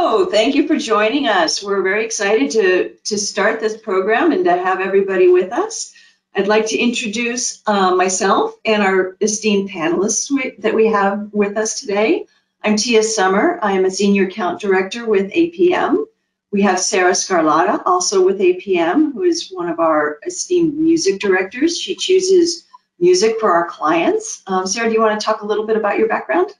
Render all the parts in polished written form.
Hello, thank you for joining us. We're very excited to start this program and to have everybody with us. I'd like to introduce myself and our esteemed panelists that we have with us today. I'm Tia Summer. I am a Senior Account Director with APM. We have Sarah Scarlatta, also with APM, who is one of our esteemed music directors. She chooses music for our clients. Sarah, do you want to talk a little bit about your background?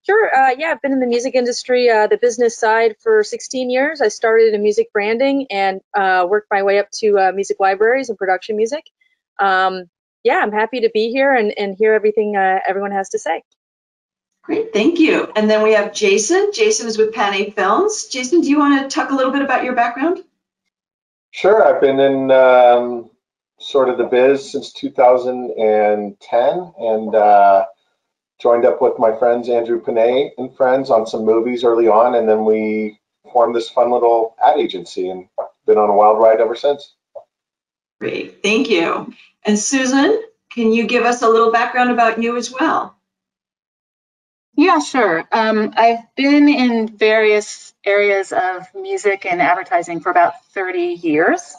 Sure. Yeah, I've been in the music industry, the business side, for 16 years. I started in music branding and worked my way up to music libraries and production music. Yeah, I'm happy to be here and hear everything everyone has to say. Great, thank you. And then we have Jason. Jason is with Pan A Films. Jason, do you want to talk a little bit about your background? Sure. I've been in sort of the biz since 2010 and joined up with my friends Andrew Panay and friends on some movies early on, and then we formed this fun little ad agency and been on a wild ride ever since. Great, thank you. And Susan, can you give us a little background about you as well? Yeah, sure. I've been in various areas of music and advertising for about 30 years.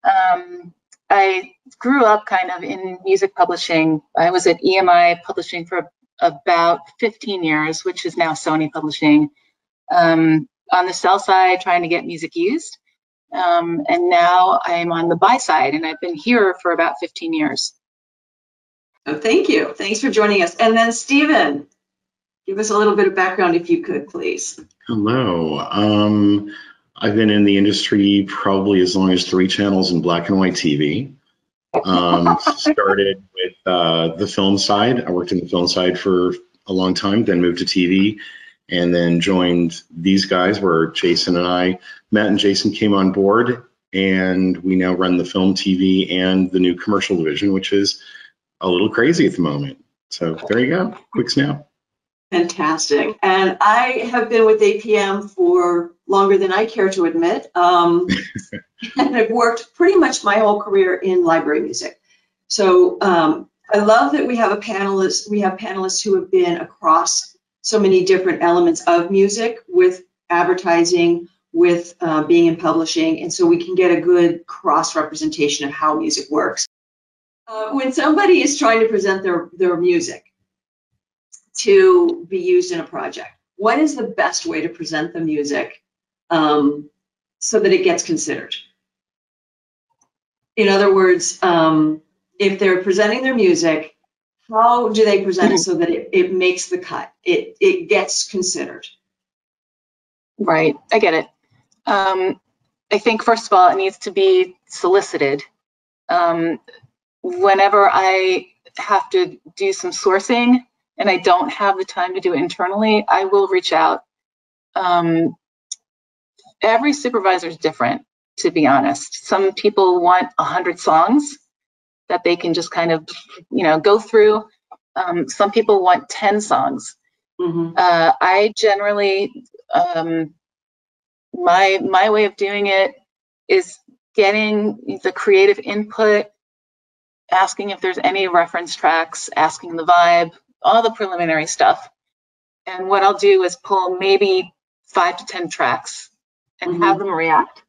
I grew up kind of in music publishing. I was at EMI Publishing for about 15 years, which is now Sony Publishing, on the sell side trying to get music used. And now I'm on the buy side, and I've been here for about 15 years. Oh, thank you. Thanks for joining us. And then Stephen, give us a little bit of background if you could, please. Hello. I've been in the industry probably as long as 3 channels in black and white TV. Started with the film side. I worked in the film side for a long time, then moved to TV, and then joined these guys where Jason and I met, and Jason came on board, and we now run the film, TV, and the new commercial division, which is a little crazy at the moment. So there you go, quick snap. Fantastic. And I have been with APM for longer than I care to admit. And I've worked pretty much my whole career in library music. So I love that we have panelists who have been across so many different elements of music, with advertising, with being in publishing, and so we can get a good cross-representation of how music works. When somebody is trying to present their music to be used in a project, what is the best way to present the music so that it gets considered? In other words, if they're presenting their music, how do they present it so that it makes the cut, it gets considered? Right, I get it. I think, first of all, it needs to be solicited. Whenever I have to do some sourcing and I don't have the time to do it internally, I will reach out. Every supervisor is different, to be honest. Some people want 100 songs that they can just kind of, go through. Some people want 10 songs. Mm-hmm. I generally, my way of doing it is getting the creative input, asking if there's any reference tracks, asking the vibe, all the preliminary stuff. And what I'll do is pull maybe 5 to 10 tracks and have them react,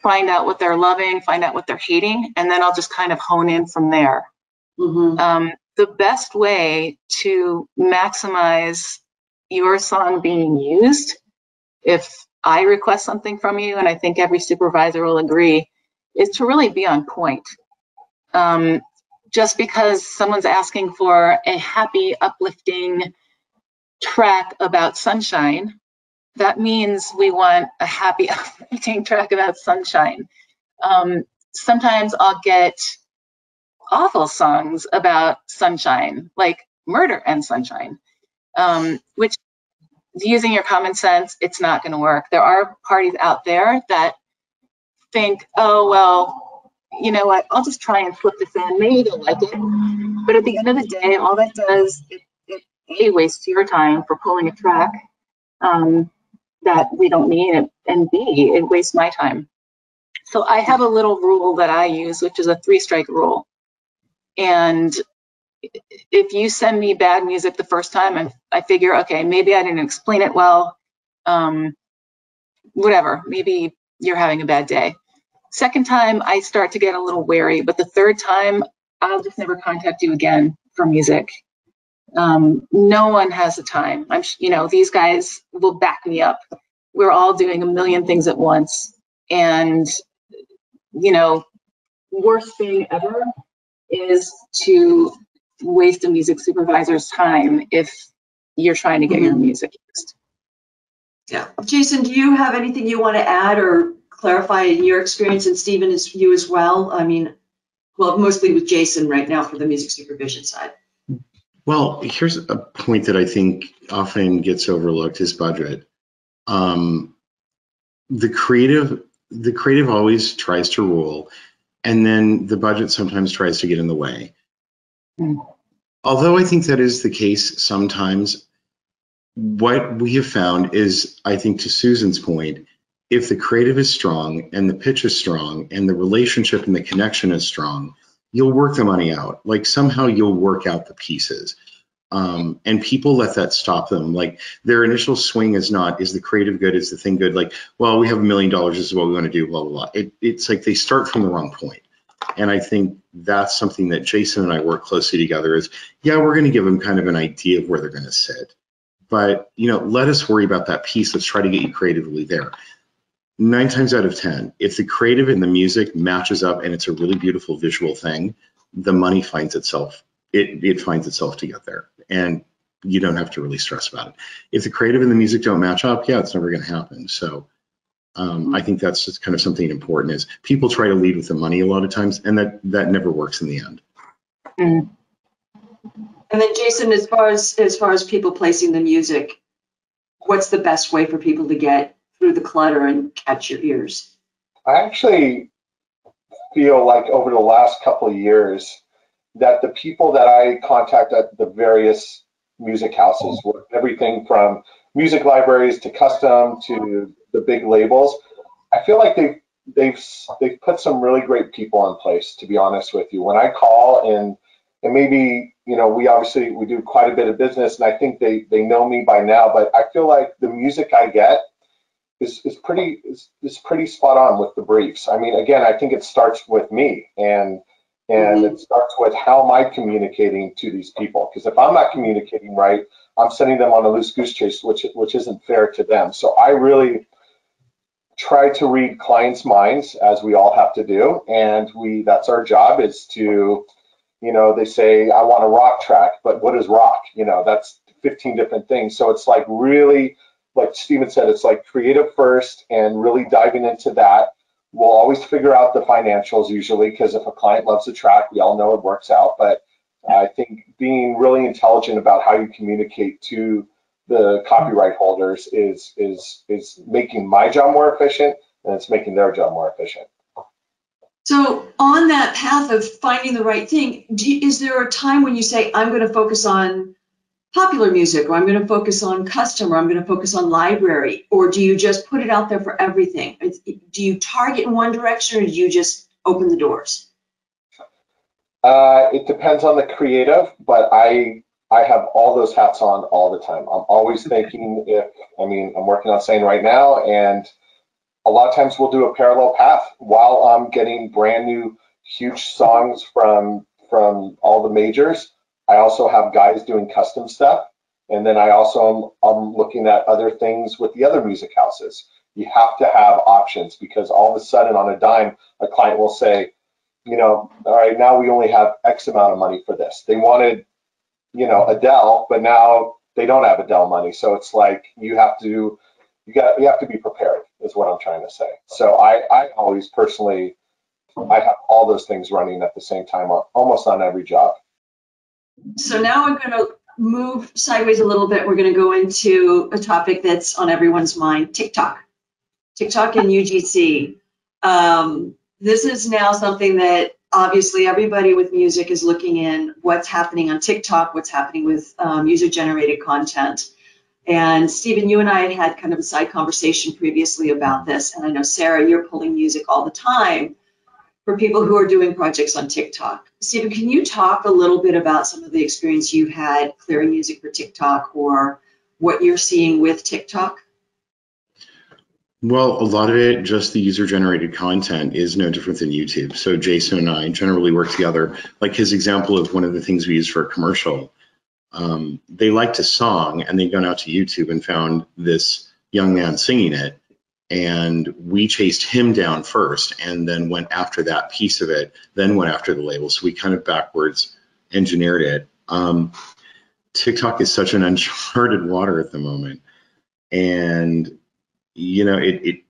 find out what they're loving, find out what they're hating, and then I'll just kind of hone in from there. The best way to maximize your song being used, if I request something from you, and I think every supervisor will agree, is to really be on point. Just because someone's asking for a happy, uplifting track about sunshine, that means we want a happy, uplifting track about sunshine. Sometimes I'll get awful songs about sunshine, like Murder and Sunshine, which, using your common sense, it's not going to work. There are parties out there that think, oh, well, you know what, I'll just try and flip this in, maybe they'll like it. But at the end of the day, all that does, it A, wastes your time for pulling a track that we don't need, and B, it wastes my time. So I have a little rule that I use, which is a 3-strike rule. And if you send me bad music the first time, I figure, okay, maybe I didn't explain it well, whatever, maybe you're having a bad day. Second time, I start to get a little wary, but the third time, I'll just never contact you again for music. No one has the time. These guys will back me up. We're all doing a million things at once. And, worst thing ever is to waste a music supervisor's time if you're trying to get your music used. Yeah. Jason, do you have anything you want to add or clarify in your experience? And Stephen, is you as well? I mean, well, mostly with Jason right now for the music supervision side. Well, here's a point that I think often gets overlooked is budget. The creative always tries to rule, and then the budget sometimes tries to get in the way. Although I think that is the case sometimes, what we have found is, I think to Susan's point, if the creative is strong and the pitch is strong and the relationship and the connection is strong, you'll work the money out. Like somehow you'll work out the pieces. And people let that stop them. Like their initial swing is not, is the creative good, is the thing good? Like, well, we have $1 million, this is what we want to do, blah, blah, blah. It's like they start from the wrong point. And I think that's something that Jason and I work closely together is, yeah, we're going to give them kind of an idea of where they're going to sit. But, let us worry about that piece. Let's try to get you creatively there. 9 times out of 10, if the creative and the music matches up and it's a really beautiful visual thing, the money finds itself. It finds itself to get there, and you don't have to really stress about it. If the creative and the music don't match up, yeah, it's never going to happen. So I think that's just kind of something important is people try to lead with the money a lot of times, and that never works in the end. And then Jason, as far as people placing the music, what's the best way for people to get through the clutter and catch your ears? I actually feel like over the last couple of years that the people that I contact at the various music houses, with everything from music libraries to custom to the big labels, I feel like they've put some really great people in place, to be honest with you. When I call and maybe, we do quite a bit of business, and I think they know me by now, but I feel like the music I get is pretty spot on with the briefs. I mean, again, I think it starts with me, and it starts with how am I communicating to these people? Because if I'm not communicating right, I'm sending them on a loose goose chase, which isn't fair to them. So I really try to read clients' minds, as we all have to do, and that's our job, is to, they say I want a rock track, but what is rock? That's 15 different things. So it's like really, like Stephen said, it's like creative first and really diving into that. We'll always figure out the financials usually, because if a client loves the track, we all know it works out. But I think being really intelligent about how you communicate to the copyright holders is making my job more efficient, and it's making their job more efficient. So on that path of finding the right thing, is there a time when you say, I'm going to focus on popular music, or I'm going to focus on custom, or I'm going to focus on library, or do you just put it out there for everything? Do you target in one direction, or do you just open the doors? It depends on the creative, but I have all those hats on all the time. I'm always thinking I'm working on saying right now, and a lot of times we'll do a parallel path while I'm getting brand new huge songs from all the majors. I also have guys doing custom stuff, and then I'm looking at other things with the other music houses. You have to have options, because all of a sudden on a dime, a client will say, all right, now we only have X amount of money for this. They wanted, Adele, but now they don't have Adele money. So it's like you have to be prepared, is what I'm trying to say. So I always personally, I have all those things running at the same time, almost on every job. So now I'm going to move sideways a little bit. We're going to go into a topic that's on everyone's mind, TikTok and UGC. This is now something that obviously everybody with music is looking in, what's happening on TikTok, what's happening with user-generated content. And Stephen, you and I had kind of a side conversation previously about this. And I know, Sarah, you're pulling music all the time for people who are doing projects on TikTok. Stephen, can you talk a little bit about some of the experience you've had clearing music for TikTok, or what you're seeing with TikTok? Well, a lot of it, just the user-generated content, is no different than YouTube. So Jason and I generally work together. Like his example of one of the things we use for a commercial, they liked a song and they'd gone out to YouTube and found this young man singing it. And we chased him down first and then went after that piece of it, then went after the label. So we kind of backwards engineered it. TikTok is such an uncharted water at the moment. And you know,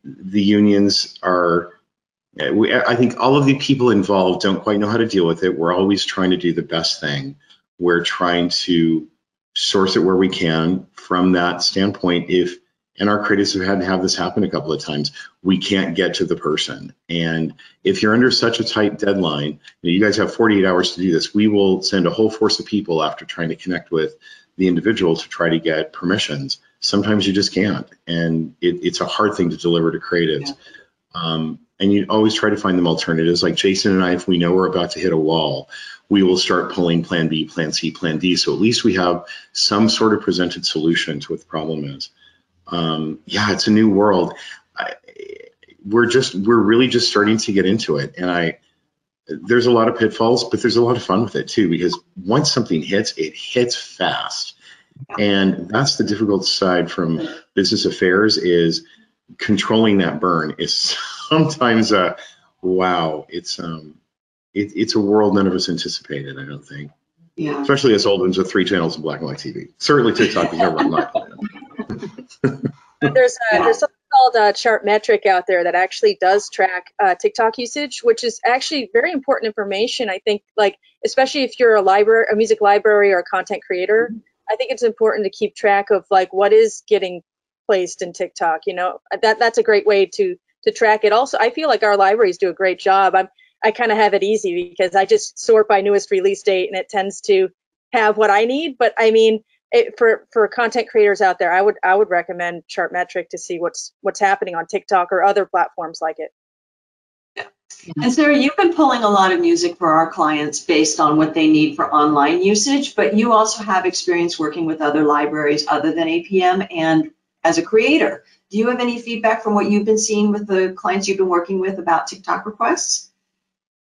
the unions are, I think all of the people involved don't quite know how to deal with it. We're always trying to do the best thing. We're trying to source it where we can. From that standpoint, and our creatives have had to have this happen a couple of times, we can't get to the person. And if you're under such a tight deadline, you guys have 48 hours to do this, we will send a whole force of people after trying to connect with the individual to try to get permissions. Sometimes you just can't, and it's a hard thing to deliver to creatives. Yeah. And you always try to find them alternatives. Like Jason and I, if we know we're about to hit a wall, we will start pulling plan B, plan C, plan D. So at least we have some sort of presented solution to what the problem is. Yeah, it's a new world. We're really just starting to get into it, and there's a lot of pitfalls, but there's a lot of fun with it too, because once something hits, it hits fast. And that's the difficult side from business affairs, is controlling that burn is sometimes wow. It's a world none of us anticipated, I don't think. Yeah. Especially us old ones with 3 channels of black and white TV. Certainly TikTok is never on my plan. There's something called Chartmetric out there that actually does track TikTok usage, which is actually very important information. I think, like, especially if you're a music library or a content creator, I think it's important to keep track of like what is getting placed in TikTok. You know, that's a great way to track it. Also, I feel like our libraries do a great job. I kind of have it easy because I just sort by newest release date, and it tends to have what I need. But I mean, for content creators out there, I would recommend Chartmetric to see what's happening on TikTok or other platforms like it. Yeah. And Sarah, you've been pulling a lot of music for our clients based on what they need for online usage, but you also have experience working with other libraries other than APM and as a creator. Do you have any feedback from what you've been seeing with the clients you've been working with about TikTok requests?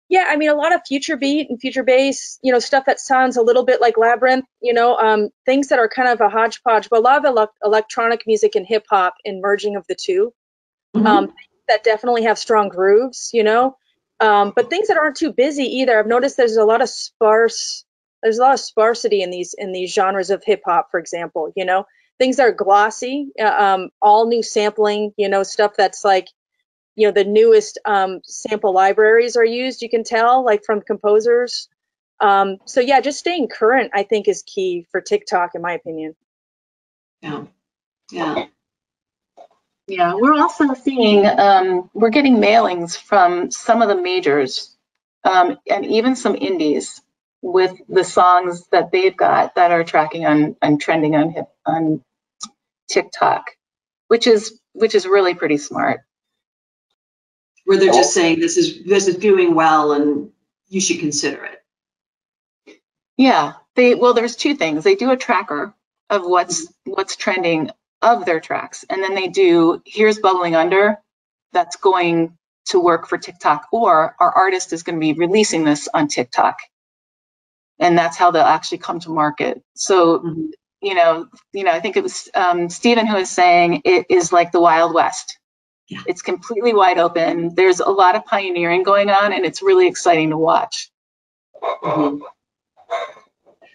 Yeah, I mean, a lot of future beat and future bass, you know, stuff that sounds a little bit like Labyrinth, you know, things that are kind of a hodgepodge, but a lot of electronic music and hip hop and merging of the two. That definitely have strong grooves, you know, but things that aren't too busy either. I've noticed there's a lot of sparsity in these genres of hip hop, for example, you know, things that are glossy, all new sampling, you know, stuff that's like, you know, the newest sample libraries are used, you can tell, like from composers. So yeah, just staying current, I think, is key for TikTok, in my opinion. Yeah. Yeah. Yeah, we're also seeing, we're getting mailings from some of the majors and even some indies with the songs that they've got that are tracking on trending on TikTok, which is really pretty smart. Where they're just saying this is doing well and you should consider it. Yeah, there's 2 things. They do a tracker of what's trending of their tracks, and then they do, here's Bubbling Under, that's going to work for TikTok, or our artist is going to be releasing this on TikTok, and that's how they'll actually come to market. So you know, I think it was Stephen who was saying it is like the Wild West. Yeah. It's completely wide open. There's a lot of pioneering going on, and it's really exciting to watch.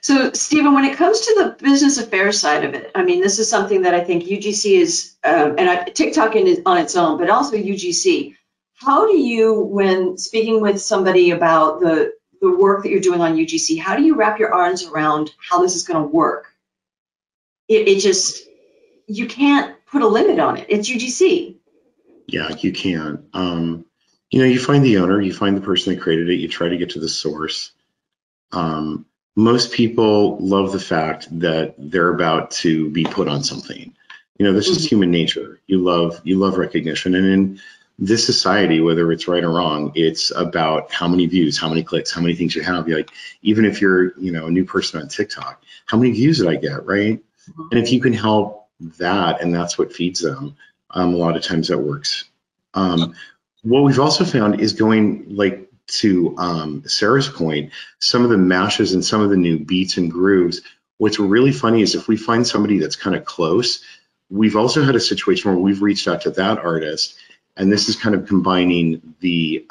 So, Stephen, when it comes to the business affairs side of it, I mean, this is something that I think UGC is, and TikTok on its own, but also UGC. How do you, when speaking with somebody about the work that you're doing on UGC, how do you wrap your arms around how this is going to work? It just, you can't put a limit on it. It's UGC. Yeah, you can't. You know, you find the owner, you find the person that created it, you try to get to the source. Most people love the fact that they're about to be put on something. You know, this is human nature. You love recognition. And in this society, whether it's right or wrong, it's about how many views, how many clicks, how many things you have. You're like, even if you're, you know, a new person on TikTok, how many views did I get, right? And if you can help that, and that's what feeds them, A lot of times that works. What we've also found is going, like, to Sarah's point, some of the mashes and some of the new beats and grooves. What's really funny is if we find somebody that's kind of close, we've also had a situation where we've reached out to that artist, and this is kind of combining the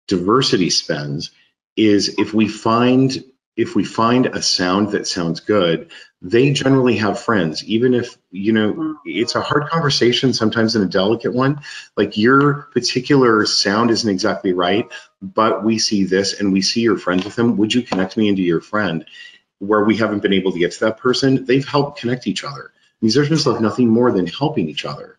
diversity spends, is if we find a sound that sounds good, they generally have friends, even if, you know, it's a hard conversation sometimes and a delicate one. Like, your particular sound isn't exactly right, but we see this and we see you're friends with them. Would you connect me into your friend? Where we haven't been able to get to that person, they've helped connect each other. Musicians love nothing more than helping each other.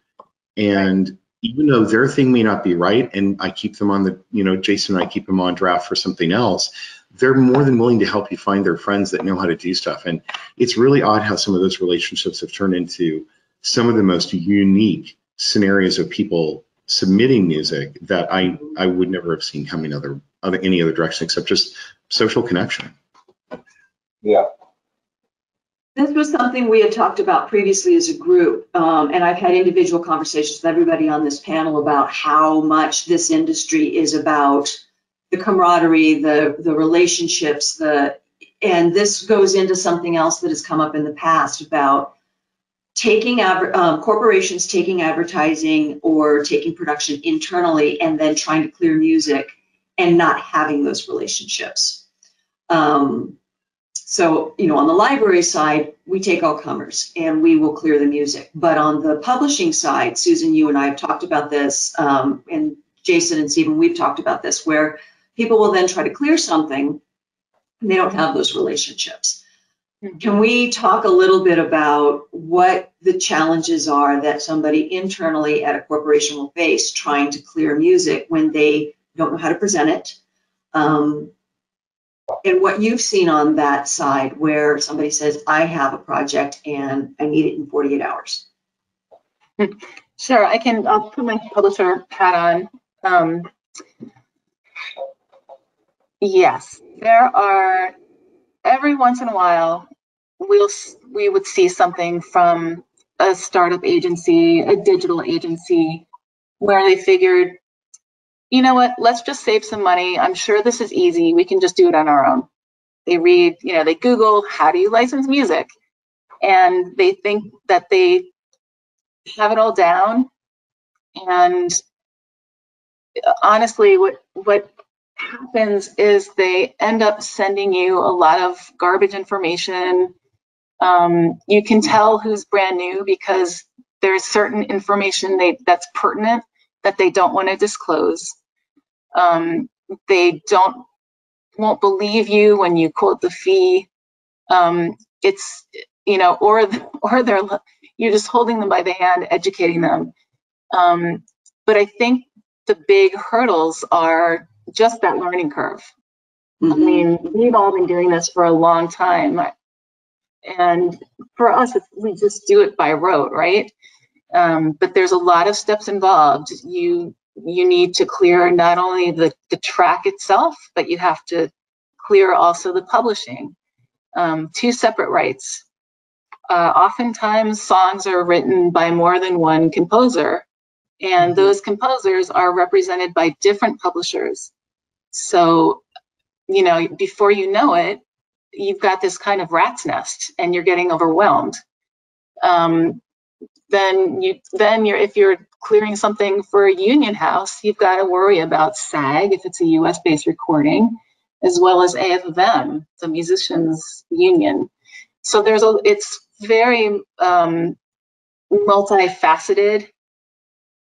And even though their thing may not be right, and I keep them on the, you know, Jason and I keep them on draft for something else, they're more than willing to help you find their friends that know how to do stuff. And it's really odd how some of those relationships have turned into some of the most unique scenarios of people submitting music that I would never have seen coming any other direction except just social connection. Yeah. This was something we had talked about previously as a group, and I've had individual conversations with everybody on this panel about how much this industry is about the camaraderie, the relationships, and this goes into something else that has come up in the past about taking corporations taking advertising or taking production internally and then trying to clear music and not having those relationships. So, you know, on the library side, we take all comers and we will clear the music. But on the publishing side, Susan, you and I have talked about this, and Jason and Stephen, we've talked about this, where people will then try to clear something and they don't have those relationships. Can we talk a little bit about what the challenges are that somebody internally at a corporation will face trying to clear music when they don't know how to present it? And what you've seen on that side where somebody says, I have a project and I need it in 48 hours. Sure, I'll put my publisher hat on. Yes, there are, every once in a while, we would see something from a startup agency, a digital agency, where they figured, you know what, let's just save some money. I'm sure this is easy. We can just do it on our own. They read, you know, they Google, how do you license music? And they think that they have it all down. And honestly, what happens is they end up sending you a lot of garbage information. You can tell who's brand new because there's certain information that's pertinent that they don't want to disclose. They won't believe you when you quote the fee. It's, you know, or you're just holding them by the hand, educating them. But I think the big hurdles are just that learning curve. I mean, we've all been doing this for a long time. And for us, we just do it by rote, right? But there's a lot of steps involved. You need to clear not only the track itself, but you have to clear also the publishing. Two separate rights. Oftentimes, songs are written by more than one composer, and those composers are represented by different publishers. So, you know, before you know it, you've got this kind of rat's nest, and you're getting overwhelmed. If you're clearing something for a union house, you've got to worry about SAG if it's a U.S.-based recording, as well as AFM, the musicians union. So it's very multifaceted,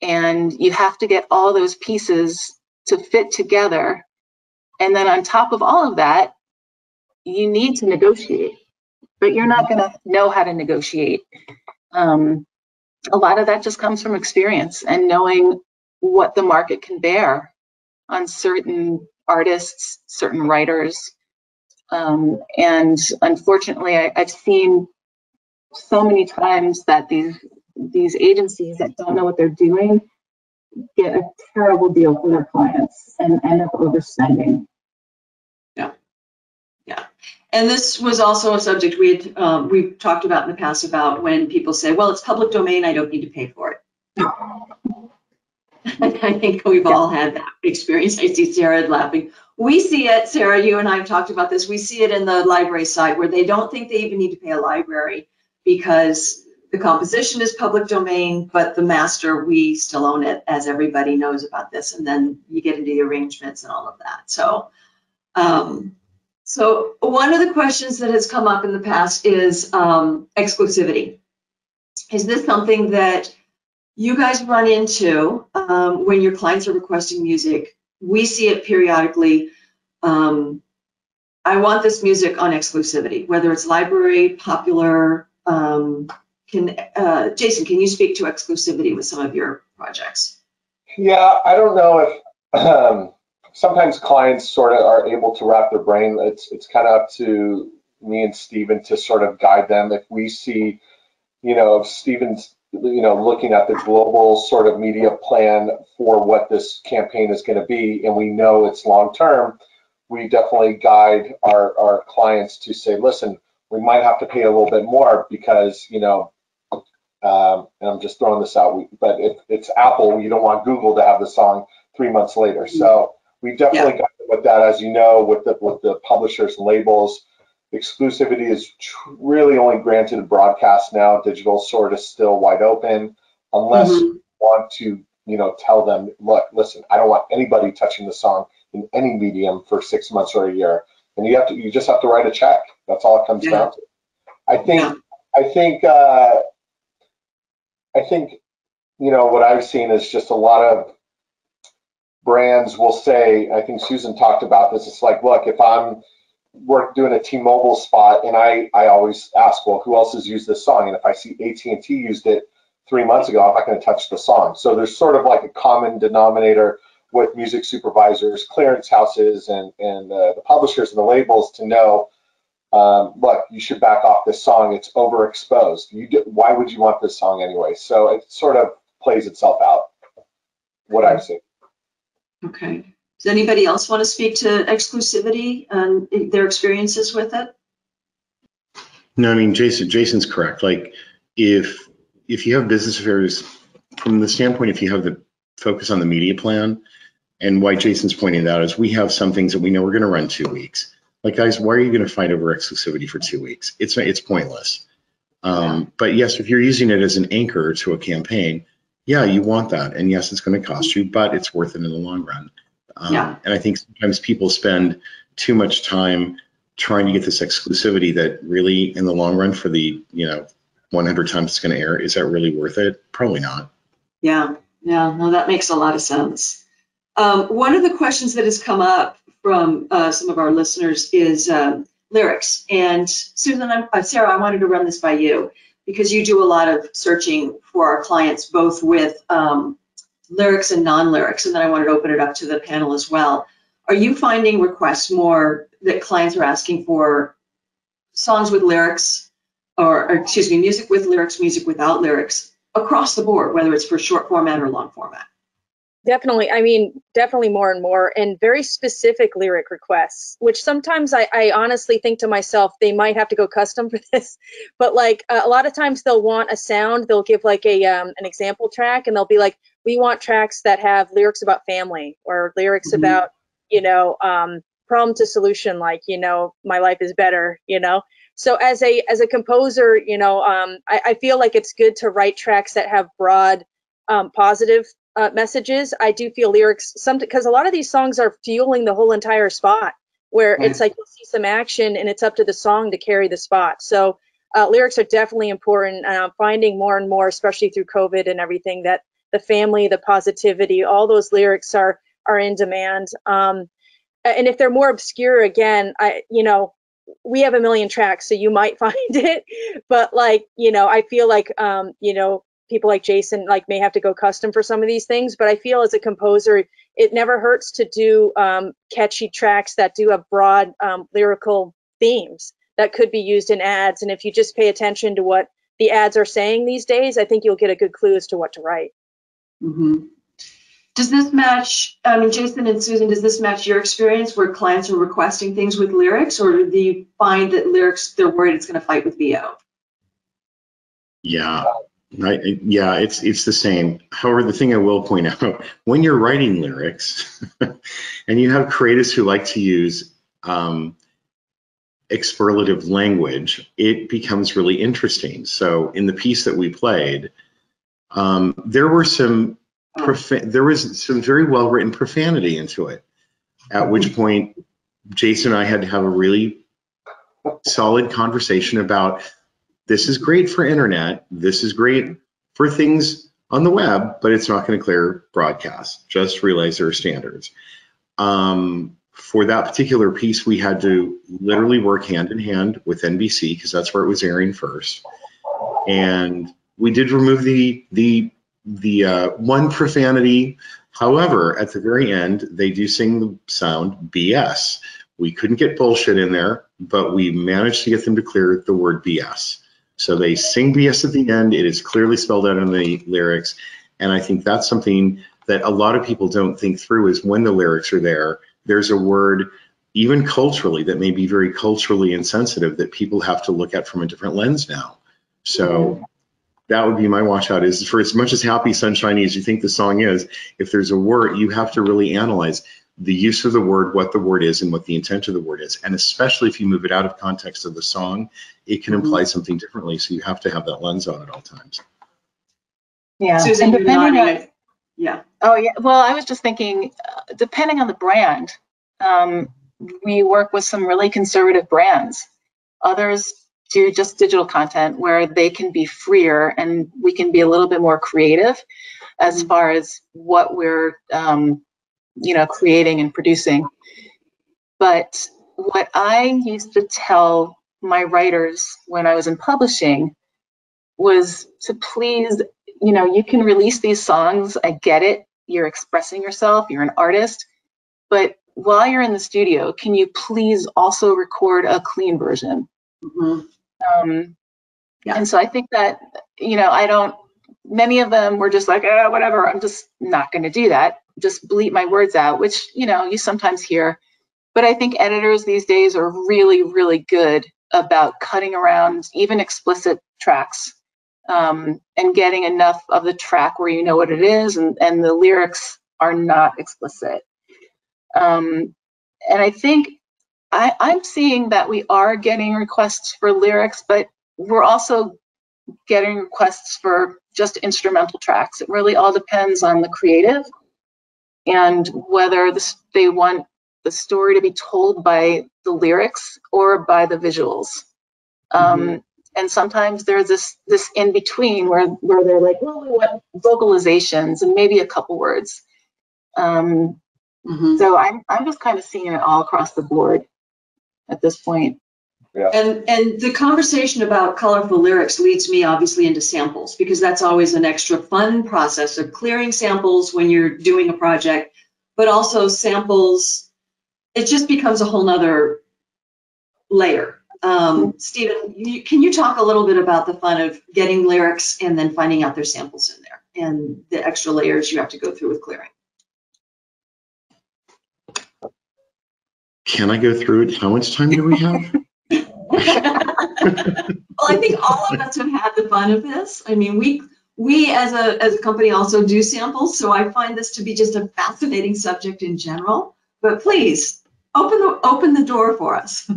and you have to get all those pieces to fit together. And then on top of all of that, you need to negotiate, but you're not going to know how to negotiate. A lot of that just comes from experience and knowing what the market can bear on certain artists, certain writers. And unfortunately, I've seen so many times that these agencies that don't know what they're doing get a terrible deal for their clients and end up overspending. Yeah. And this was also a subject we've talked about in the past about when people say, well, it's public domain, I don't need to pay for it. I think we've all had that experience. I see Sarah laughing. We see it, Sarah, you and I have talked about this. We see it in the library side where they don't think they even need to pay a library because the composition is public domain, but the master, we still own it, as everybody knows about this. And then you get into the arrangements and all of that. So, so one of the questions that has come up in the past is exclusivity. Is this something that you guys run into when your clients are requesting music? We see it periodically. I want this music on exclusivity, whether it's library, popular. Jason, can you speak to exclusivity with some of your projects? Yeah, I don't know if sometimes clients sort of are able to wrap their brain. It's kind of up to me and Stephen to sort of guide them. If we see, if Stephen's, looking at the global sort of media plan for what this campaign is going to be, and we know it's long term, we definitely guide our clients to say, listen, we might have to pay a little bit more because, and I'm just throwing this out, but if it's Apple, you don't want Google to have the song 3 months later. So we definitely got with that, as you know, with the publishers and labels. Exclusivity is really only granted in broadcast now. Digital sort of still wide open, unless you want to, tell them, look, listen, I don't want anybody touching the song in any medium for 6 months or a year. And you just have to write a check. That's all it comes down to. I think, what I've seen is just a lot of brands will say, I think Susan talked about this. It's like, look, if I'm doing a T-Mobile spot, and I always ask, well, who else has used this song? And if I see AT&T used it 3 months ago, I'm not going to touch the song. So there's sort of like a common denominator with music supervisors, clearance houses, and the publishers and the labels to know, look, you should back off this song. It's overexposed. Why would you want this song anyway? So it sort of plays itself out, what I've seen. Okay. Does anybody else want to speak to exclusivity and their experiences with it? No, I mean, Jason's correct. Like, if you have business affairs, from the standpoint, if you have the focus on the media plan, and why Jason's pointing that out is we have some things that we know we're going to run 2 weeks. Like, guys, why are you going to fight over exclusivity for 2 weeks? It's pointless. But yes, if you're using it as an anchor to a campaign, yeah, you want that. And yes, it's going to cost you, but it's worth it in the long run. And I think sometimes people spend too much time trying to get this exclusivity that really, in the long run, for the 100 times it's going to air, is that really worth it? Probably not. Yeah, no, that makes a lot of sense. One of the questions that has come up from some of our listeners is lyrics. And Susan, Sarah, I wanted to run this by you because you do a lot of searching for our clients, both with lyrics and non-lyrics, and then I wanted to open it up to the panel as well. Are you finding requests more that clients are asking for songs with lyrics, or excuse me, music with lyrics, music without lyrics, across the board, whether it's for short format or long format? Definitely. I mean, definitely more and more, and very specific lyric requests, which sometimes I honestly think to myself, they might have to go custom for this. But like a lot of times they'll want a sound, they'll give like an example track, and they'll be like, we want tracks that have lyrics about family or lyrics about, problem to solution, like, my life is better, So as a composer, I feel like it's good to write tracks that have broad, positive messages. I do feel lyrics, because a lot of these songs are fueling the whole entire spot, where it's like you'll see some action and it's up to the song to carry the spot. So lyrics are definitely important, and I'm finding more and more, especially through COVID and everything, that the family, the positivity, all those lyrics are in demand. And if they're more obscure, again, we have a million tracks, so you might find it, but like, I feel like, people like Jason may have to go custom for some of these things, but I feel as a composer, it never hurts to do catchy tracks that do have broad lyrical themes that could be used in ads. And if you just pay attention to what the ads are saying these days, I think you'll get a good clue as to what to write. Mm-hmm. Does this match, Jason and Susan, does this match your experience where clients are requesting things with lyrics, or do you find that lyrics, they're worried it's going to fight with VO? Yeah, Yeah, it's the same. However, the thing I will point out, when you're writing lyrics and you have creatives who like to use expurlative language, it becomes really interesting. So in the piece that we played, there was some very well written profanity into it. At which point, Jason and I had to have a really solid conversation about, this is great for internet, this is great for things on the web, but it's not going to clear broadcast. Just realize there are standards. For that particular piece, we had to literally work hand in hand with NBC because that's where it was airing first, and we did remove the one profanity. However, at the very end, they do sing the sound BS. We couldn't get bullshit in there, but we managed to get them to clear the word BS. So they sing BS at the end. It is clearly spelled out in the lyrics. And I think that's something that a lot of people don't think through, is when the lyrics are there, there's a word, even culturally, that may be very culturally insensitive, that people have to look at from a different lens now. So that would be my watch out, is for as much as happy, sunshiny as you think the song is, if there's a word, you have to really analyze the use of the word, what the word is, and what the intent of the word is. And especially if you move it out of context of the song, it can imply something differently. So you have to have that lens on at all times. Yeah. Susan, and depending on, yeah. Oh, yeah. Well, I was just thinking, depending on the brand, we work with some really conservative brands. Others do just digital content where they can be freer and we can be a little bit more creative as far as what we're, creating and producing. But what I used to tell my writers when I was in publishing was to please, you can release these songs. I get it. You're expressing yourself. You're an artist. But while you're in the studio, can you please also record a clean version? And so I think that, many of them were just like, whatever, I'm just not going to do that. Just bleep my words out, which, you sometimes hear. But I think editors these days are really, really good about cutting around even explicit tracks and getting enough of the track where you know what it is and the lyrics are not explicit. And I think I'm seeing that we are getting requests for lyrics, but we're also getting requests for just instrumental tracks. It really all depends on the creative and whether they want the story to be told by the lyrics or by the visuals. And sometimes there's this in between where they're like, well, we want vocalizations and maybe a couple words. So I'm just kind of seeing it all across the board at this point. Yeah. And the conversation about colorful lyrics leads me obviously into samples, because that's always an extra fun process of clearing samples when you're doing a project, but also samples, it just becomes a whole nother layer. Stephen, can you talk a little bit about the fun of getting lyrics and then finding out there's samples in there and the extra layers you have to go through with clearing? Can I go through it? How much time do we have? Well, I think all of us have had the fun of this. I mean, we as a company also do samples, so I find this to be just a fascinating subject in general. But please open the door for us.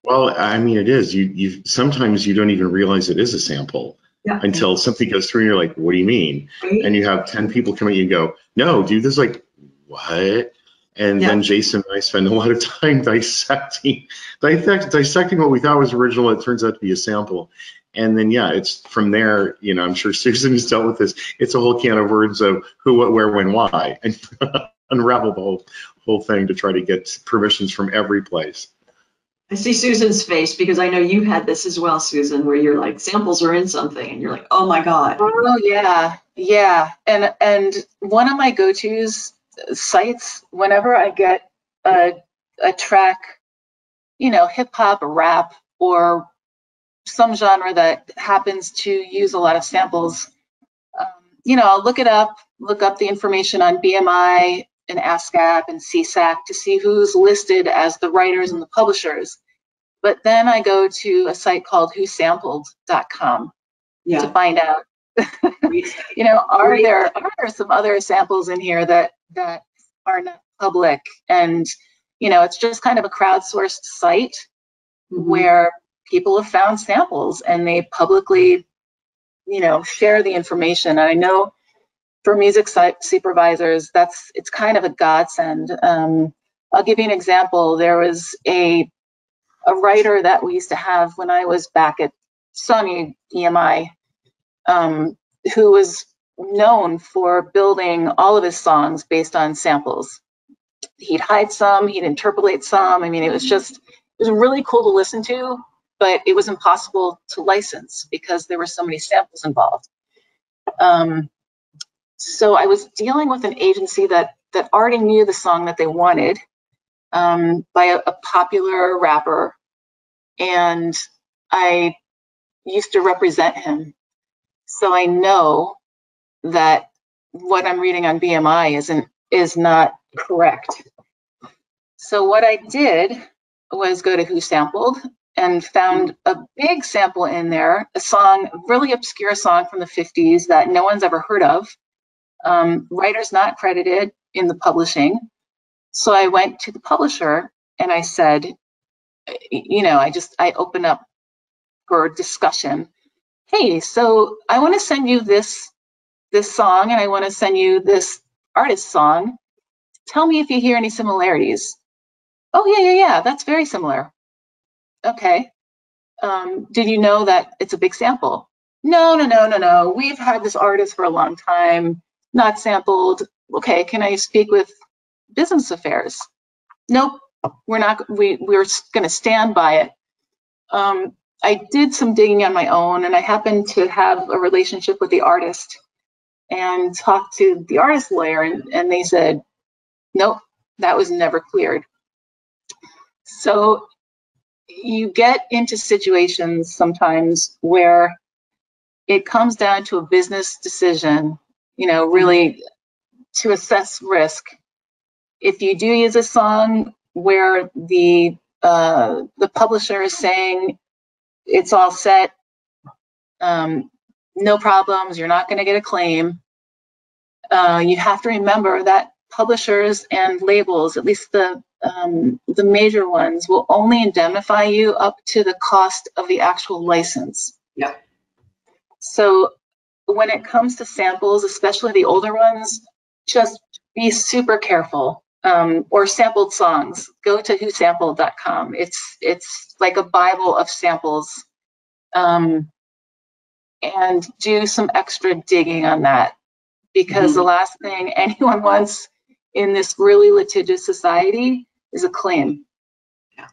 Well, I mean, it is. You sometimes you don't even realize it is a sample until something goes through and you're like, what do you mean? Right. And you have 10 people come at you and go, no, dude, this is like, what? And then Jason and I spend a lot of time dissecting what we thought was original. It turns out to be a sample. And then, it's from there, I'm sure Susan has dealt with this. It's a whole can of words of who, what, where, when, why, and unravel the whole thing to try to get permissions from every place. I see Susan's face because I know you had this as well, Susan, where you're like, samples are in something and you're like, oh my God. Oh yeah. Yeah. And one of my go-tos sites, whenever I get a track, hip hop or rap or some genre that happens to use a lot of samples, I'll look up the information on BMI and ASCAP and CSAC to see who's listed as the writers and the publishers. But then I go to a site called whosampled.com to find out You know, are there some other samples in here that are not public? And, you know, it's just kind of a crowdsourced site where people have found samples and they publicly, you know, share the information. And I know for music supervisors, it's kind of a godsend. I'll give you an example. There was a writer that we used to have when I was back at Sony EMI, who was known for building all of his songs based on samples. He'd hide some, he'd interpolate some. I mean, it was really cool to listen to, but it was impossible to license because there were so many samples involved. So I was dealing with an agency that already knew the song that they wanted by a popular rapper, and I used to represent him. So I know that what I'm reading on BMI is not correct. So what I did was go to Who Sampled and found a big sample in there, a song, a really obscure song from the 50s that no one's ever heard of. Writer's not credited in the publishing. So I went to the publisher and I said, you know, I opened up for discussion. Hey, so I want to send you this song and I want to send you this artist song. Tell me if you hear any similarities. Oh, yeah, that's very similar. Okay. Did you know that it's a big sample? No. We've had this artist for a long time, not sampled. Okay, can I speak with business affairs? Nope, we're not. We're going to stand by it. I did some digging on my own, and I happened to have a relationship with the artist and talked to the artist lawyer, and they said, nope, that was never cleared. So you get into situations sometimes where it comes down to a business decision, you know, really to assess risk. If you do use a song where the publisher is saying it's all set, no problems, you're not going to get a claim, you have to remember that publishers and labels, at least the major ones, will only indemnify you up to the cost of the actual license. Yeah. So when it comes to samples, especially the older ones, just be super careful. Or sampled songs, go to whosampled.com. It's like a Bible of samples. And do some extra digging on that, because the last thing anyone wants in this really litigious society is a claim. Yeah.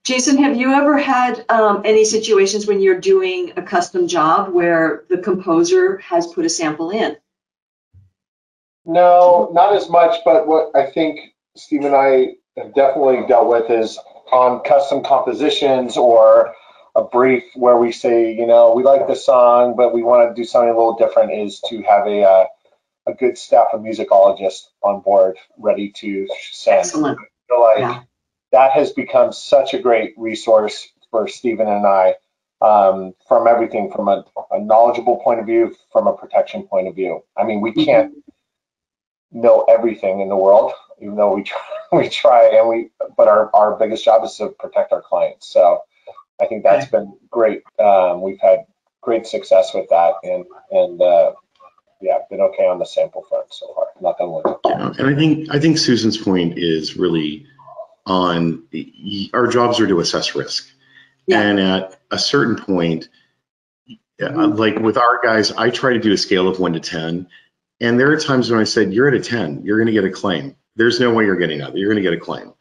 Jason, have you ever had any situations when you're doing a custom job where the composer has put a sample in? No, not as much, but what I think Steve and I have definitely dealt with is on custom compositions or a brief where we say, you know, we like this song, but we want to do something a little different, is to have a good staff of musicologists on board ready to send. Excellent. I feel like that has become such a great resource for Stephen and I, from everything, from a knowledgeable point of view, from a protection point of view. I mean, we can't know everything in the world, even though we try, but our biggest job is to protect our clients. So I think that's been great. We've had great success with that, and yeah, been okay on the sample front so far. Knock on wood. Yeah, and I think Susan's point is really on our jobs are to assess risk, and at a certain point, like with our guys, I try to do a scale of 1 to 10. And there are times when I said, you're at a 10, you're going to get a claim. There's no way you're getting out. You're going to get a claim.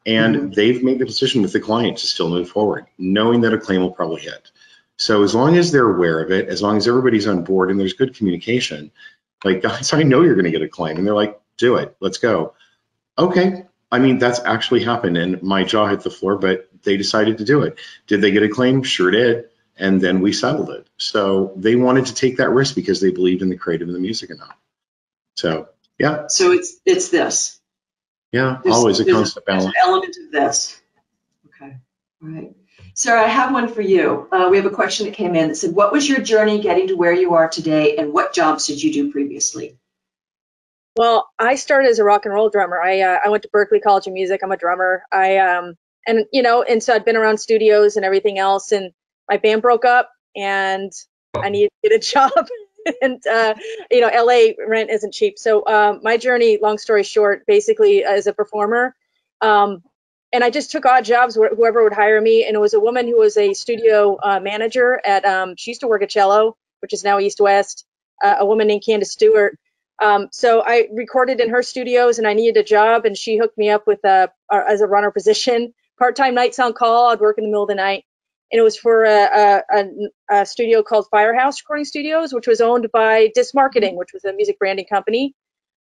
And they've made the decision with the client to still move forward, knowing that a claim will probably hit. So as long as they're aware of it, as long as everybody's on board and there's good communication, like, guys, I know you're going to get a claim. And they're like, do it. Let's go. Okay. I mean, that's actually happened. And my jaw hit the floor, but they decided to do it. Did they get a claim? Sure did. And then we settled it. So they wanted to take that risk because they believed in the creative and the music enough. So, yeah. So it's this. Yeah, always a constant balance. There's an element of this. Okay, all right. Sarah, I have one for you. We have a question that came in that said, what was your journey getting to where you are today, and what jobs did you do previously? Well, I started as a rock and roll drummer. I went to Berklee College of Music. I'm a drummer. And so I'd been around studios and everything else, and my band broke up, and I needed to get a job. And LA rent isn't cheap. So my journey, long story short, basically as a performer, and I just took odd jobs, whoever would hire me. And it was a woman who was a studio manager at, she used to work at Cello, which is now East West, a woman named Candace Stewart. So I recorded in her studios, and I needed a job, and she hooked me up with as a runner position, part-time nights on call. I'd work in the middle of the night, and it was for a studio called Firehouse Recording Studios, which was owned by Disc Marketing, which was a music branding company.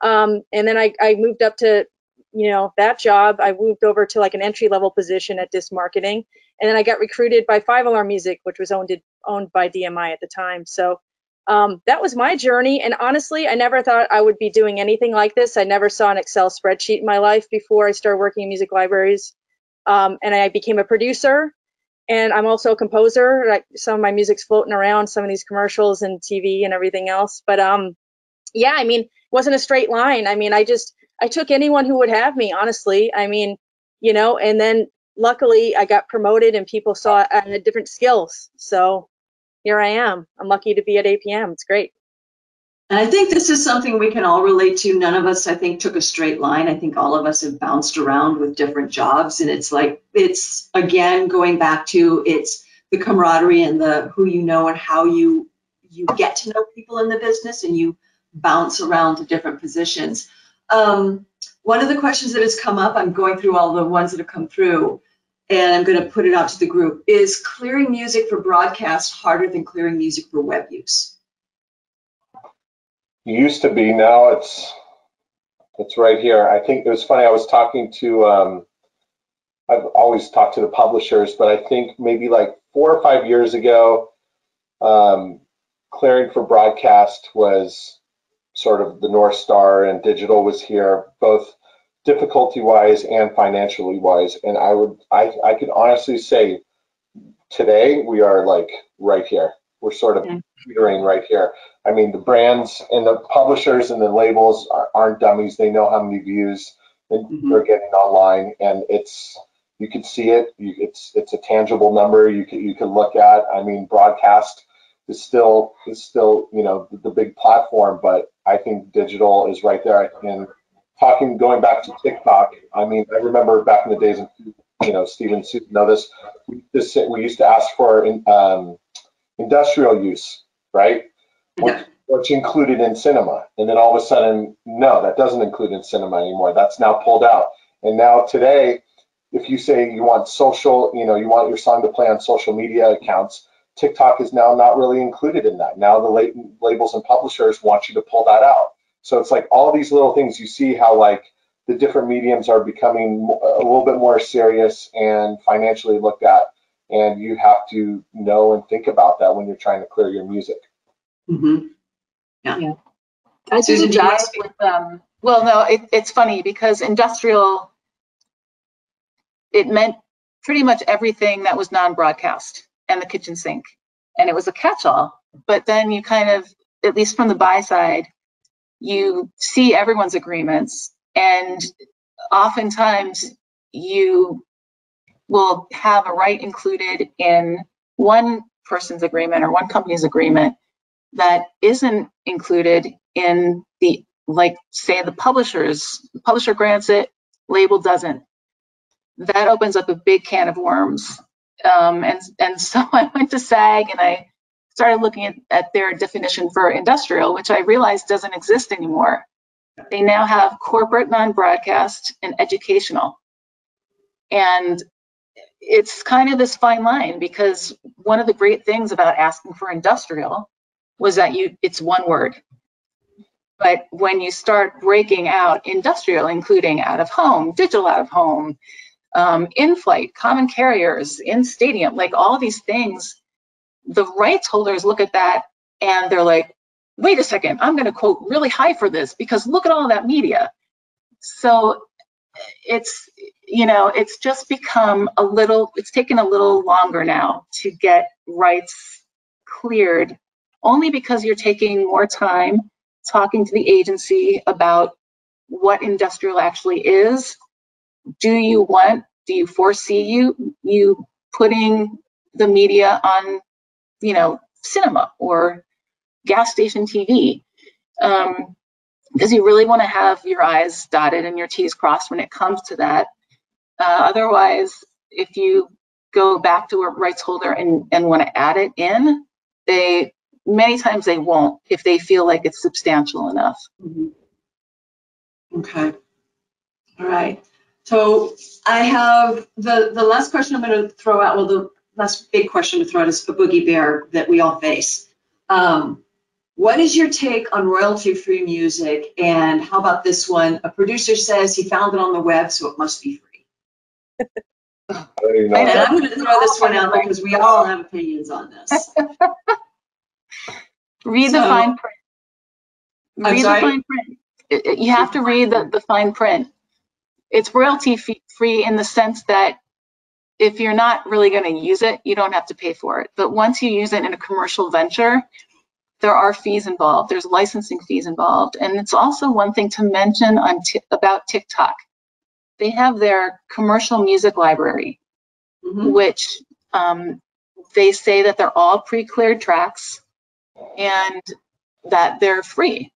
And then I moved up to, that job. I moved over to like an entry-level position at Disc Marketing, and then I got recruited by 5 Alarm Music, which was owned by DMI at the time. So that was my journey. And honestly, I never thought I would be doing anything like this. I never saw an Excel spreadsheet in my life before I started working in music libraries. And I became a producer, and I'm also a composer. Like, some of my music's floating around some of these commercials and TV and everything else. But yeah, I mean, it wasn't a straight line. I mean, I took anyone who would have me, honestly. I mean, and then luckily I got promoted and people saw I had different skills. So here I am. I'm lucky to be at APM. It's great. And I think this is something we can all relate to. None of us, I think, took a straight line. I think all of us have bounced around with different jobs. And it's again, going back to, it's the camaraderie and the who you know and how you get to know people in the business, and you bounce around to different positions. One of the questions that has come up, I'm going through all the ones that have come through, and I'm going to put it out to the group. Is clearing music for broadcast harder than clearing music for web use? It used to be. Now it's right here. I think it was funny. I was talking to, I've always talked to the publishers, but I think maybe like 4 or 5 years ago, clearing for broadcast was sort of the North Star, and digital was here, both difficulty-wise and financially wise. And I could honestly say today we are like right here. We're sort of teetering right here. I mean, the brands and the publishers and the labels aren't dummies. They know how many views they're getting online, and you can see it. It's a tangible number you can look at. I mean, broadcast is still the big platform, but I think digital is right there. And going back to TikTok, I mean, I remember back in the days, and Steve and Susan know this, we used to ask for industrial use, right? Which included in cinema. And then all of a sudden, no, that doesn't include in cinema anymore. That's now pulled out. And now today, if you say you want social, you want your song to play on social media accounts, TikTok is now not really included in that. Now the labels and publishers want you to pull that out. So it's like all these little things. You see how like the different mediums are becoming a little bit more serious and financially looked at. And you have to know and think about that when you're trying to clear your music. Mm-hmm. Yeah. I did a job with well, no, it's funny because industrial, it meant pretty much everything that was non-broadcast and the kitchen sink. And it was a catch-all. But then you kind of, at least from the buy side, you see everyone's agreements, and oftentimes you will have a right included in one person's agreement or one company's agreement that isn't included in the, like, say the publisher grants it, label doesn't. That opens up a big can of worms. And so I went to SAG and I started looking at their definition for industrial, which I realized doesn't exist anymore. They now have corporate, non-broadcast, and educational. And it's kind of this fine line, because one of the great things about asking for industrial was that it's one word. But when you start breaking out industrial, including out of home, digital out of home, in-flight, common carriers, in stadium, like all these things, the rights holders look at that and they're like, wait a second, I'm going to quote really high for this because look at all that media. So it's, you know, it's just become a little, it's taken a little longer now to get rights cleared, only because you're taking more time talking to the agency about what industrial actually is. Do you foresee you putting the media on, you know, cinema or gas station TV? Because you really want to have your I's dotted and your T's crossed when it comes to that. Otherwise, if you go back to a rights holder and want to add it in, many times they won't if they feel like it's substantial enough. Mm-hmm. Okay. All right. So I have the last question I'm going to throw out. Well, the last big question to throw out is a boogie bear that we all face. What is your take on royalty-free music? And how about this one? A producer says he found it on the web, so it must be free. And I'm going to throw this one out because we all have opinions on this. Read the fine print. Read the fine print. You have to read the fine print. It's royalty free in the sense that if you're not really going to use it, you don't have to pay for it. But once you use it in a commercial venture, there are fees involved. There's licensing fees involved. And it's also one thing to mention about TikTok. They have their commercial music library, which they say that they're all pre-cleared tracks and that they're free.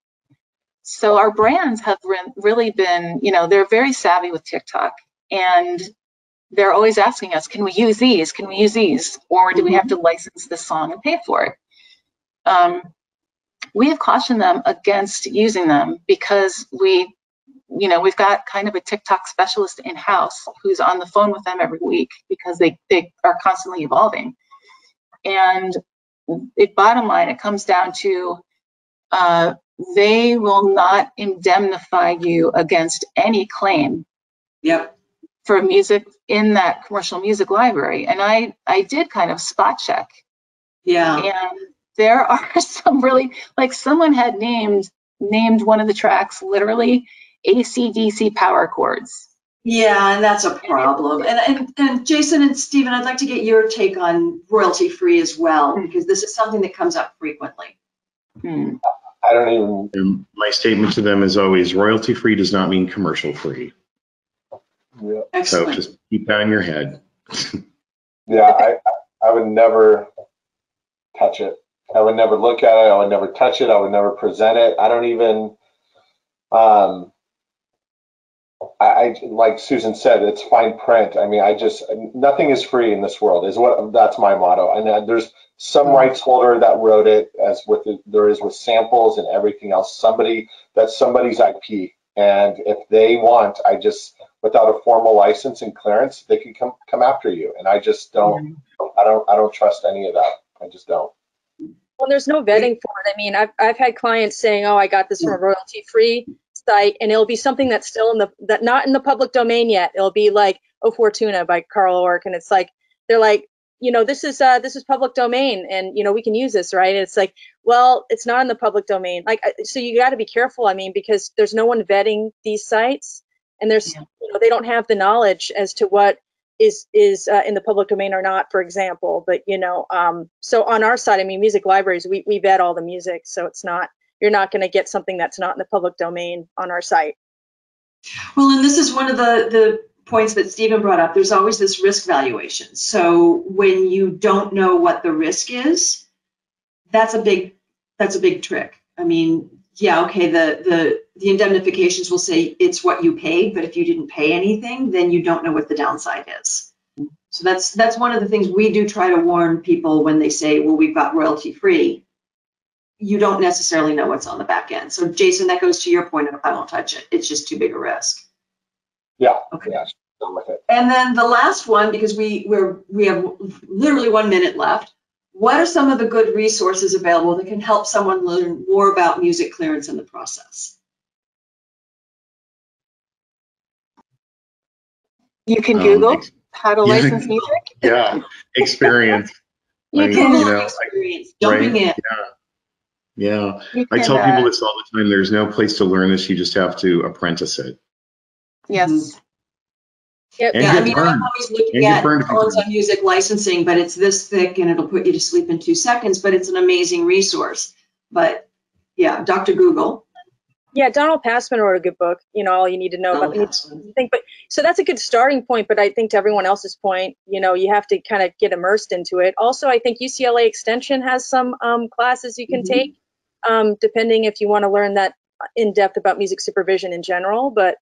So our brands have really been, you know, they're very savvy with TikTok, and they're always asking us, can we use these? Can we use these? Or do we have to license this song and pay for it? We have cautioned them against using them because we've got kind of a TikTok specialist in-house who's on the phone with them every week because they are constantly evolving. And bottom line, it comes down to they will not indemnify you against any claim for music in that commercial music library. And I did kind of spot check. And there are some really, like, someone had named one of the tracks literally AC/DC power chords. Yeah, and that's a problem. And Jason and Stephen, I'd like to get your take on royalty free as well, because this is something that comes up frequently. I don't even. My statement to them is always royalty free does not mean commercial free. Yeah. Excellent. So just keep that in your head. Yeah, I would never touch it. I would never look at it. I would never touch it. I would never present it. I don't even. I like Susan said, it's fine print. I mean, nothing is free in this world. That's my motto. And there's some rights holder that wrote it, as there is with samples and everything else. That's somebody's IP, and if they want, without a formal license and clearance, they can come after you. And I just don't. I don't trust any of that. I just don't. Well, there's no vetting for it. I mean, I've had clients saying, "Oh, I got this from a royalty-free site," and it'll be something that's still not in the public domain yet. It'll be like "O Fortuna" by Carl Ork, and it's like they're like, you know, this is public domain, and you know we can use this, right? And it's like, well, it's not in the public domain. Like, so you got to be careful. I mean, because there's no one vetting these sites, and there's they don't have the knowledge as to what is in the public domain or not, for example. But so on our side, I mean, music libraries, we vet all the music, so you're not going to get something that's not in the public domain on our site. Well, and this is one of the points that Stephen brought up. There's always this risk valuation. So when you don't know what the risk is, that's a big trick. I mean, yeah, okay, the indemnifications will say it's what you paid, but if you didn't pay anything, then you don't know what the downside is. So that's one of the things we do try to warn people when they say, well, we've got royalty free. You don't necessarily know what's on the back end. So Jason, that goes to your point of I won't touch it. It's just too big a risk. Yeah. Okay. Yeah, I'm with it. And then the last one, because we have literally 1 minute left. What are some of the good resources available that can help someone learn more about music clearance in the process? You can Google how to license music. Yeah, experience. You can experience jumping in. Yeah. I tell people this all the time. There's no place to learn this. You just have to apprentice it. Yes. Yep. And Yeah, get I mean, burned. I'm always looking And get at burned if you Collins can. on Music licensing, but it's this thick and it'll put you to sleep in 2 seconds, but it's an amazing resource. But yeah, Dr. Google. Yeah, Donald Passman wrote a good book. You know, all you need to know about the music thing. But so that's a good starting point. But I think to everyone else's point, you know, you have to kind of get immersed into it. Also, I think UCLA Extension has some classes you can take, depending if you want to learn that in depth about music supervision in general. But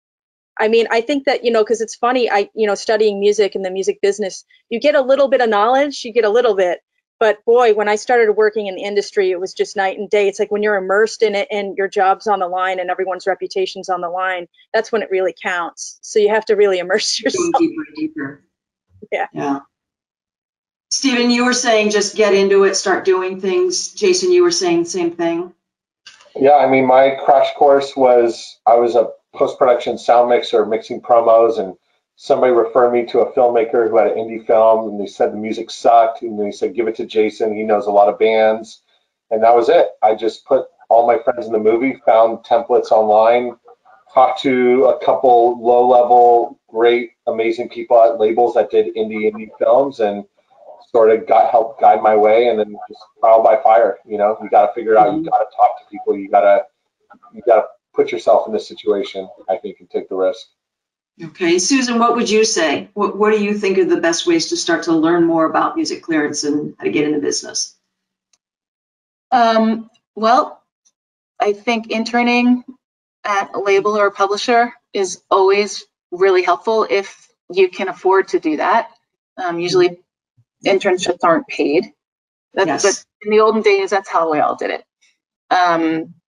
I mean, I think that, you know, because it's funny, studying music in the music business, you get a little bit of knowledge, you get a little bit. But boy, when I started working in the industry, it was just night and day. It's like when you're immersed in it and your job's on the line and everyone's reputation's on the line, that's when it really counts. So you have to really immerse yourself. Going deeper and deeper. Yeah. Yeah. Stephen, you were saying just get into it, start doing things. Jason, you were saying the same thing. Yeah, I mean, my crash course was, I was a post-production sound mixer mixing promos, and somebody referred me to a filmmaker who had an indie film, and they said the music sucked, and they said, give it to Jason, he knows a lot of bands. And that was it. I just put all my friends in the movie, found templates online, talked to a couple low-level, great, amazing people at labels that did indie films, and sort of helped guide my way, and then just trial by fire. You know, you got to figure it out. You got to talk to people. You got to put yourself in this situation, I think, and take the risk. Okay, Susan, what would you say? What do you think are the best ways to start to learn more about music clearance and how to get in the business? Well, I think interning at a label or a publisher is always really helpful if you can afford to do that. Usually internships aren't paid. Yes. But in the olden days, that's how we all did it.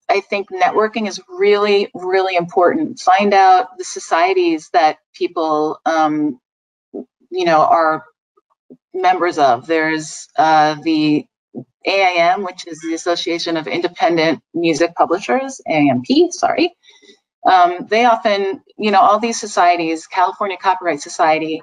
I think networking is really, really important. Find out the societies that people, are members of. There's the AIM, which is the Association of Independent Music Publishers, AIMP, sorry. They often, all these societies, California Copyright Society,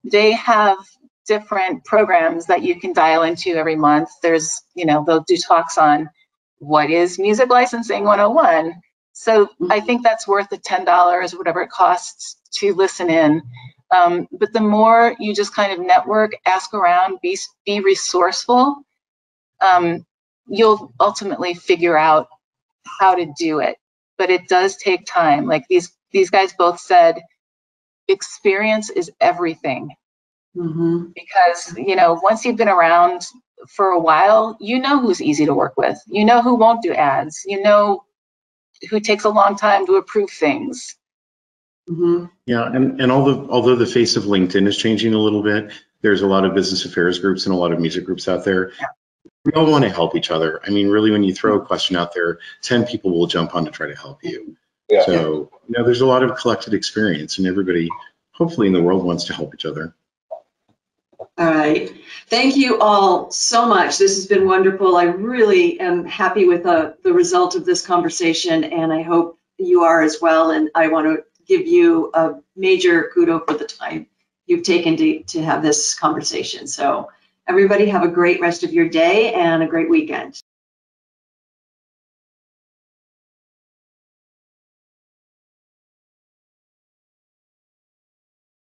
they have different programs that you can dial into every month. There's, they'll do talks on what is music licensing 101. So I think that's worth the $10, whatever it costs to listen in. But the more you just kind of network, ask around, be resourceful, you'll ultimately figure out how to do it. But it does take time. Like these guys both said, experience is everything. Because, once you've been around for a while, you know who's easy to work with. You know who won't do ads. You know who takes a long time to approve things. Yeah, and although the face of LinkedIn is changing a little bit, there's a lot of business affairs groups and a lot of music groups out there. We all want to help each other. I mean, really, when you throw a question out there, 10 people will jump on to try to help you. Yeah. So, there's a lot of collected experience, and everybody, hopefully, in the world wants to help each other. All right. Thank you all so much. This has been wonderful. I really am happy with the result of this conversation, and I hope you are as well. And I want to give you a major kudos for the time you've taken to have this conversation. So everybody have a great rest of your day and a great weekend.